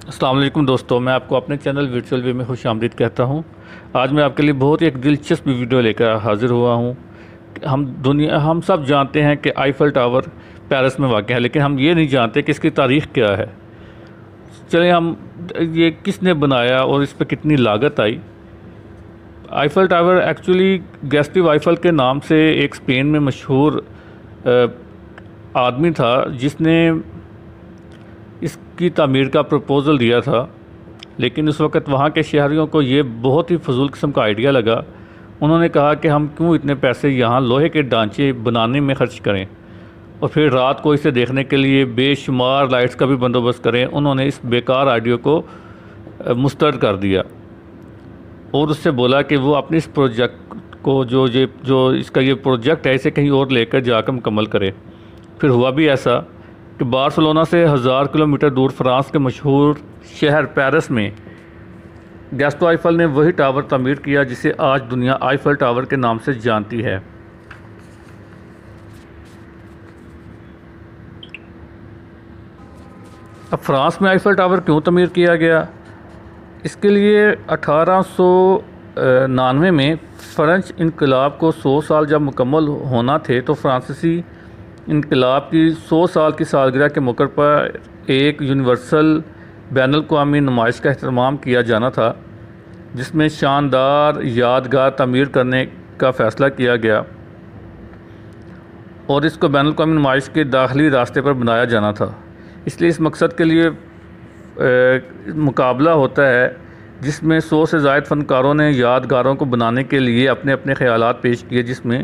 السلام علیکم دوستوں، میں آپ کو اپنے چینل ورچوئل وے میں خوش آمدید کہتا ہوں۔ آج میں آپ کے لیے بہت ہی ایک دلچسپ ویڈیو لے کر حاضر ہوا ہوں۔ ہم سب جانتے ہیں کہ آئیفل ٹاور پیرس میں واقع ہے، لیکن ہم یہ نہیں جانتے کہ اس کی تاریخ کیا ہے۔ چلیں یہ کس نے بنایا اور اس پہ کتنی لاگت آئی۔ آئیفل ٹاور ایکچولی گیسٹو آئیفل کے نام سے ایک اسپین میں مشہور آدمی تھا جس نے اس کی تعمیر کا پروپوزل دیا تھا، لیکن اس وقت وہاں کے شہریوں کو یہ بہت ہی فضول قسم کا آئیڈیا لگا۔ انہوں نے کہا کہ ہم کیوں اتنے پیسے یہاں لوہے کے ڈھانچے بنانے میں خرچ کریں اور پھر رات کو اسے دیکھنے کے لیے بے شمار لائٹس کا بھی بندوبست کریں۔ انہوں نے اس بیکار آئیڈیا کو مسترد کر دیا اور اس سے بولا کہ وہ اپنے اس پروجیکٹ کو جو اس کا یہ پروجیکٹ ہے اسے کہیں اور لے کر جا کر مکمل کرے۔ پھر ہوا بھی ایسا کہ بارسلونا سے 1000 کلومیٹر دور فرانس کے مشہور شہر پیرس میں گیسٹو آئیفل نے وہی ٹاور تعمیر کیا جسے آج دنیا آئیفل ٹاور کے نام سے جانتی ہے۔ اب فرانس میں آئیفل ٹاور کیوں تعمیر کیا گیا؟ اس کے لیے 1899 میں فرانس انقلاب کو 100 سال جب مکمل ہونا تھے تو فرانسیسی انقلاب کی 100 سال کی سالگرہ کے موقع پر ایک یونیورسل بین الاقوامی نمائش کا اہتمام کیا جانا تھا، جس میں شاندار یادگار تعمیر کرنے کا فیصلہ کیا گیا اور اس کو بین الاقوامی نمائش کے داخلی راستے پر بنایا جانا تھا۔ اس لیے اس مقصد کے لیے مقابلہ ہوتا ہے جس میں 100 سے زائد فنکاروں نے یادگاروں کو بنانے کے لیے اپنے اپنے خیالات پیش کیے، جس میں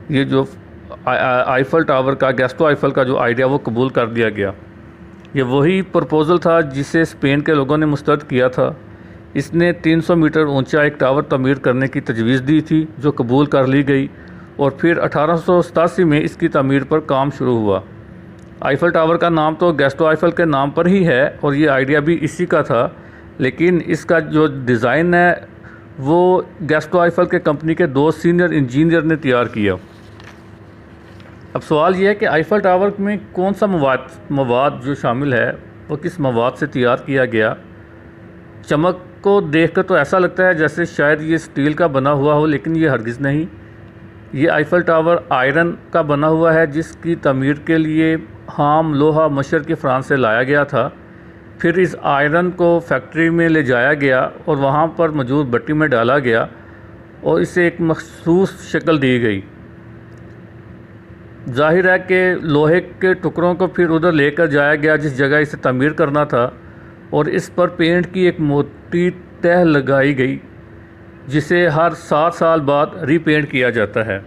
یہ جو آئیفل ٹاور کا گیسٹو آئیفل کا جو آئیڈیا وہ قبول کر دیا گیا۔ یہ وہی پرپوزل تھا جسے اسپین کے لوگوں نے مسترد کیا تھا۔ اس نے 300 میٹر اونچا ایک ٹاور تعمیر کرنے کی تجویز دی تھی جو قبول کر لی گئی، اور پھر 1887 میں اس کی تعمیر پر کام شروع ہوا۔ آئیفل ٹاور کا نام تو گیسٹو آئیفل کے نام پر ہی ہے اور یہ آئیڈیا بھی اسی کا تھا، لیکن اس کا جو ڈیزائن ہے وہ گیسٹو آئیفل کے کمپنی کے 2 سینئر انجینئر نے تیار کیا۔ اب سوال یہ ہے کہ آئیفل ٹاور میں کون سا مواد جو شامل ہے وہ کس مواد سے تیار کیا گیا؟ چمک کو دیکھ کر تو ایسا لگتا ہے جیسے شاید یہ اسٹیل کا بنا ہوا ہو، لیکن یہ ہرگز نہیں۔ یہ آئیفل ٹاور آئرن کا بنا ہوا ہے جس کی تعمیر کے لیے خام لوہا مشرقی فرانس سے لایا گیا تھا۔ پھر اس آئرن کو فیکٹری میں لے جایا گیا اور وہاں پر موجود بٹی میں ڈالا گیا اور اسے ایک مخصوص شکل دی گئی۔ ظاہر ہے کہ لوہے کے ٹکڑوں کو پھر ادھر لے کر جایا گیا جس جگہ اسے تعمیر کرنا تھا، اور اس پر پینٹ کی ایک موٹی تہ لگائی گئی جسے ہر 7 سال بعد ری پینٹ کیا جاتا ہے۔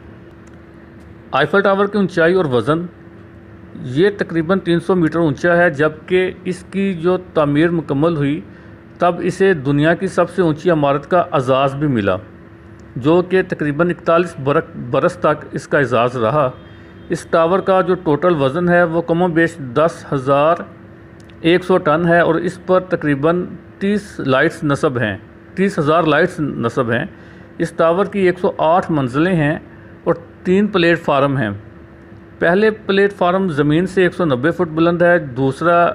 آئیفل ٹاور کی اونچائی اور وزن یہ تقریباً 300 میٹر اونچا ہے، جبکہ اس کی جو تعمیر مکمل ہوئی تب اسے دنیا کی سب سے اونچی عمارت کا اعزاز بھی ملا، جو کہ تقریباً 41 برس تک اس کا اعزاز رہا۔ اس ٹاور کا جو ٹوٹل وزن ہے وہ کم و بیش 10,100 ٹن ہے اور اس پر تقریباً 30,000 لائٹس نصب ہیں۔ اس ٹاور کی 108 منزلیں ہیں اور 3 پلیٹ فارم ہیں۔ پہلے پلیٹ فارم زمین سے 190 فٹ بلند ہے، دوسرا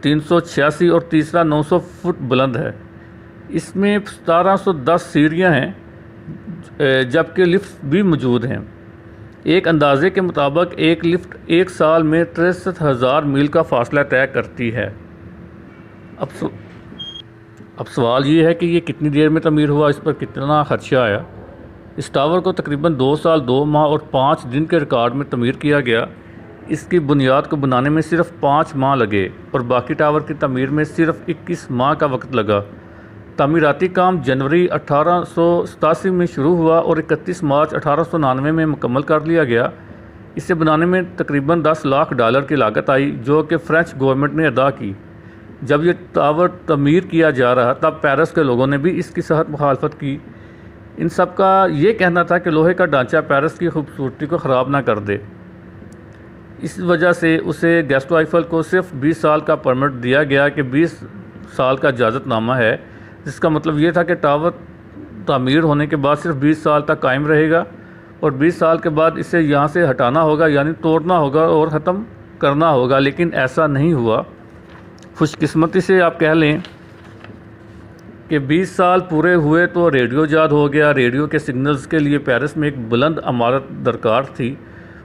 386 اور تیسرا 900 فٹ بلند ہے۔ اس میں 1710 سیڑھیاں ہیں جبکہ لفٹ بھی موجود ہیں۔ ایک اندازے کے مطابق ایک لفٹ 1 سال میں 63,000 میل کا فاصلہ طے کرتی ہے۔ اب سوال یہ ہے کہ یہ کتنی دیر میں تعمیر ہوا، اس پر کتنا خرچہ آیا؟ اس ٹاور کو تقریباً 2 سال 2 ماہ اور 5 دن کے ریکارڈ میں تعمیر کیا گیا۔ اس کی بنیاد کو بنانے میں صرف 5 ماہ لگے اور باقی ٹاور کی تعمیر میں صرف 21 ماہ کا وقت لگا۔ تعمیراتی کام جنوری 1887 میں شروع ہوا اور 31 مارچ 1899 میں مکمل کر لیا گیا۔ اسے بنانے میں تقریباً $10 لاکھ کی لاگت آئی، جو کہ فرینچ گورنمنٹ نے ادا کی۔ جب یہ ٹاور تعمیر کیا جا رہا تب پیرس کے لوگوں نے بھی اس کی سخت مخالفت کی۔ ان سب کا یہ کہنا تھا کہ لوہے کا ڈھانچہ پیرس کی خوبصورتی کو خراب نہ کر دے۔ اس وجہ سے اسے گیسٹو آئیفل کو صرف 20 سال کا پرمٹ دیا گیا کہ 20 سال کا اجازت نامہ ہے، جس کا مطلب یہ تھا کہ ٹاور تعمیر ہونے کے بعد صرف 20 سال تک قائم رہے گا اور 20 سال کے بعد اسے یہاں سے ہٹانا ہوگا، یعنی توڑنا ہوگا اور ختم کرنا ہوگا، لیکن ایسا نہیں ہوا۔ خوش قسمتی سے آپ کہہ لیں کہ 20 سال پورے ہوئے تو ریڈیو ایجاد ہو گیا۔ ریڈیو کے سگنلز کے لیے پیرس میں ایک بلند عمارت درکار تھی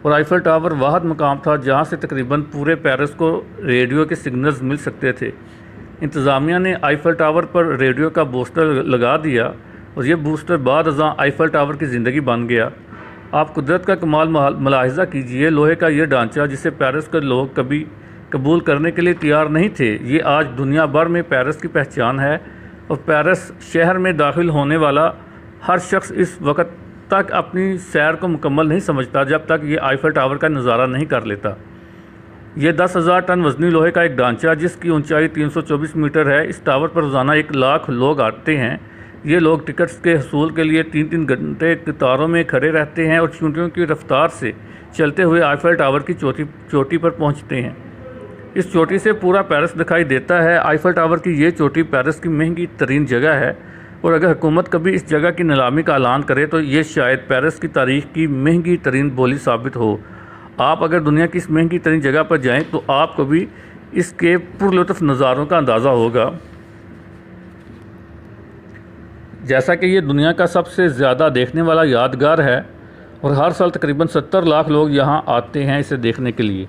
اور آئیفل ٹاور واحد مقام تھا جہاں سے تقریباً پورے پیرس کو ریڈیو کے سگنلز مل سکتے تھے۔ انتظامیہ نے آئیفل ٹاور پر ریڈیو کا بوسٹر لگا دیا اور یہ بوسٹر بعد ازاں آئیفل ٹاور کی زندگی بن گیا۔ آپ قدرت کا کمال ملاحظہ کیجئے، لوہے کا یہ ڈھانچہ جسے پیرس کے لوگ کبھی قبول کرنے کے لیے تیار نہیں تھے، یہ آج دنیا بھر میں پیرس کی پہچان ہے، اور پیرس شہر میں داخل ہونے والا ہر شخص اس وقت تک اپنی سیر کو مکمل نہیں سمجھتا جب تک یہ آئیفل ٹاور کا نظارہ نہیں کر لیتا۔ یہ 10,000 ٹن وزنی لوہے کا ایک ڈھانچہ جس کی اونچائی 324 میٹر ہے، اس ٹاور پر روزانہ 1 لاکھ لوگ آتے ہیں۔ یہ لوگ ٹکٹس کے حصول کے لیے 3 گھنٹے قطاروں میں کھڑے رہتے ہیں اور چیونٹیوں کی رفتار سے چلتے ہوئے آئیفل ٹاور کی چوٹی پر پہنچتے ہیں۔ اس چوٹی سے پورا پیرس دکھائی دیتا ہے۔ آئیفل ٹاور کی یہ چوٹی پیرس کی مہنگی ترین جگہ ہے، اور اگر حکومت کبھی اس جگہ کی نیلامی کا اعلان کرے تو یہ شاید پیرس کی تاریخ کی مہنگی ترین بولی ثابت ہو۔ آپ اگر دنیا کی اس مہنگی ترین جگہ پر جائیں تو آپ کو بھی اس کے پرلطف نظاروں کا اندازہ ہوگا۔ جیسا کہ یہ دنیا کا سب سے زیادہ دیکھنے والا یادگار ہے اور ہر سال تقریباً 70 لاکھ لوگ یہاں آتے ہیں اسے دیکھنے کے لیے۔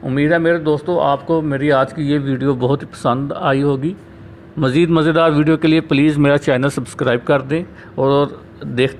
امید ہے میرے دوستو آپ کو میری آج کی یہ ویڈیو بہت ہی پسند آئی ہوگی۔ مزید مزیدار ویڈیو کے لیے پلیز میرا چینل سبسکرائب کر دیں اور دیکھتے